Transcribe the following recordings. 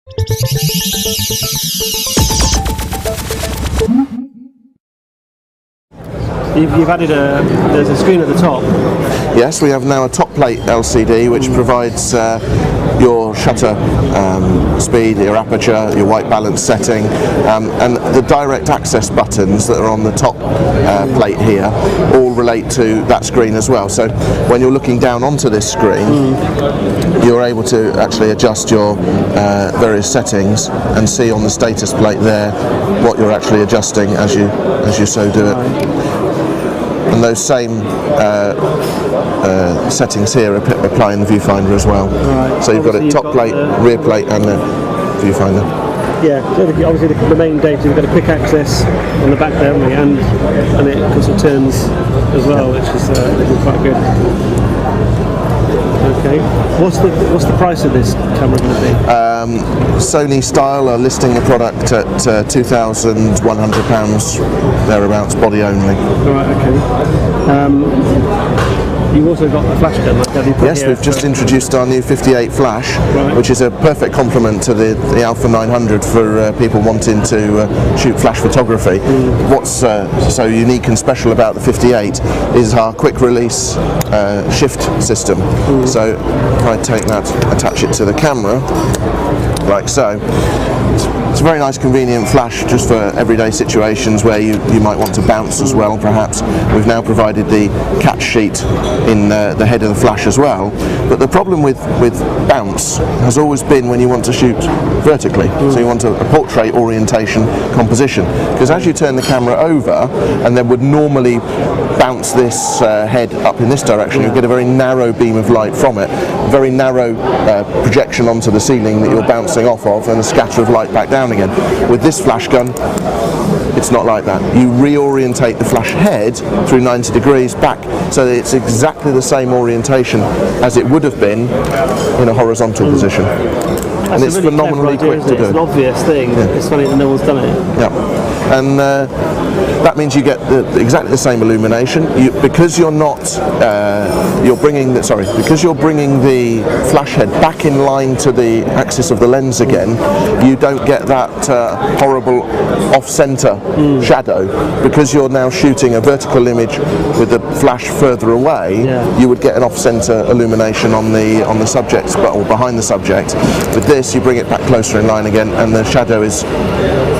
You've added there's a screen at the top. Yes, we have now a top plate LCD which provides your shutter speed, your aperture, your white balance setting, and the direct access buttons that are on the top plate here all relate to that screen as well. So when you're looking down onto this screen, you're able to actually adjust your various settings and see on the status plate there what you're actually adjusting as you so do it. And those same settings here apply in the viewfinder as well. Right. So you've got a top plate, rear plate and a viewfinder. Yeah, so obviously the main data, you've got a quick access on the back there, haven't we? And it also turns as well, which is quite good. Okay, what's the price of this camera going to be? Sony style are listing the product at £2,100 thereabouts, body only. Right, okay. You've also got a flash gun, have you? Yes, we've just introduced our new 58 flash, which is a perfect complement to the Alpha 900 for people wanting to shoot flash photography. What's so unique and special about the 58 is our quick release shift system. So if I take that, attach it to the camera, like so. It's a very nice convenient flash just for everyday situations where you might want to bounce as well perhaps. We've now provided the catch sheet in the head of the flash as well, but the problem with bounce has always been when you want to shoot vertically, so you want a portrait orientation composition, because as you turn the camera over and then would normally bounce this head up in this direction, you get a very narrow beam of light from it, a very narrow projection onto the ceiling that you're bouncing off of, and a scatter of light back down again. With this flash gun, it's not like that. You reorientate the flash head through 90 degrees back, so that it's exactly the same orientation as it would have been in a horizontal position. That's and it's really phenomenally quick to do. It's an obvious thing. Yeah. It's funny that no one's done it. Yeah, and that means you get exactly the same illumination. Because you're not, because you're bringing the flash head back in line to the axis of the lens again, you don't get that horrible off-center shadow. Because you're now shooting a vertical image with the flash further away, you would get an off-center illumination on the subject, or behind the subject. With this, you bring it back closer in line again, and the shadow is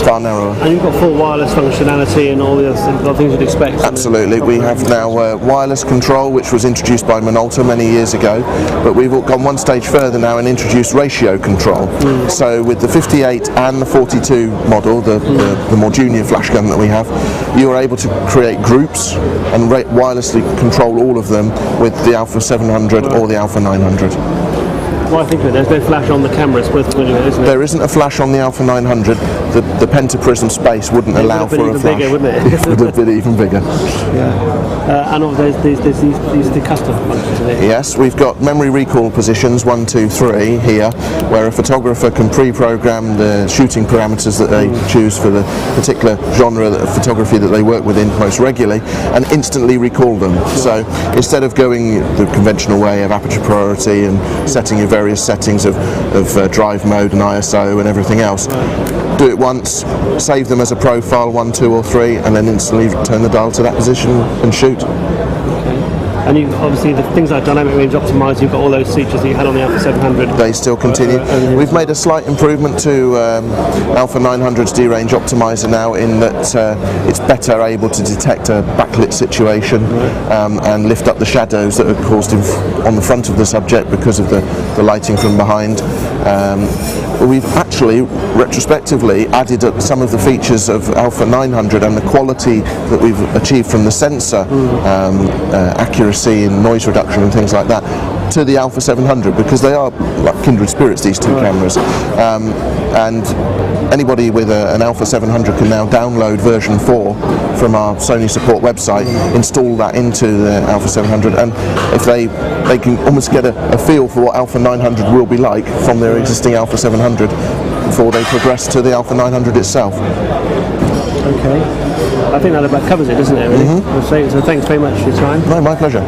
far narrower. And you've got full wireless functionality and all the other things you'd expect. Absolutely. We have now wireless control, which was introduced by Minolta many years ago, but we've gone one stage further now and introduced ratio control. So with the 58 and the 42 model, the more junior flash gun that we have, you are able to create groups and wirelessly control all of them with the Alpha 700 or the Alpha 900. Well, I think there's no flash on the camera, it's worth doing it, isn't it? There isn't a flash on the Alpha 900. The pentaprism space wouldn't allow for a flash. Bigger, wouldn't it? It would have been even bigger. Yeah. And obviously there's these the custom functions in it. Yes, we've got memory recall positions 1, 2, 3 here, where a photographer can pre-program the shooting parameters that they choose for the particular genre of photography that they work within most regularly, and instantly recall them. So instead of going the conventional way of aperture priority and setting your various settings of drive mode and ISO and everything else, do it once, save them as a profile 1, 2 or 3, and then instantly turn the dial to that position and shoot. And you obviously the things like dynamic range optimizer, you've got all those features that you had on the Alpha 700. They still continue. We've made a slight improvement to Alpha 900's D-range optimizer now, in that it's better able to detect a backlit situation and lift up the shadows that are caused on the front of the subject because of the lighting from behind. We've actually retrospectively added up some of the features of Alpha 900 and the quality that we've achieved from the sensor accuracy and noise reduction and things like that to the Alpha 700, because they are like kindred spirits, these two cameras, and anybody with an Alpha 700 can now download version 4 from our Sony support website, install that into the Alpha 700, and if they can almost get a feel for what Alpha 900 will be like from their existing Alpha 700 before they progress to the Alpha 900 itself. Okay, I think that about covers it, doesn't it, really? So thanks very much for your time. No, my pleasure.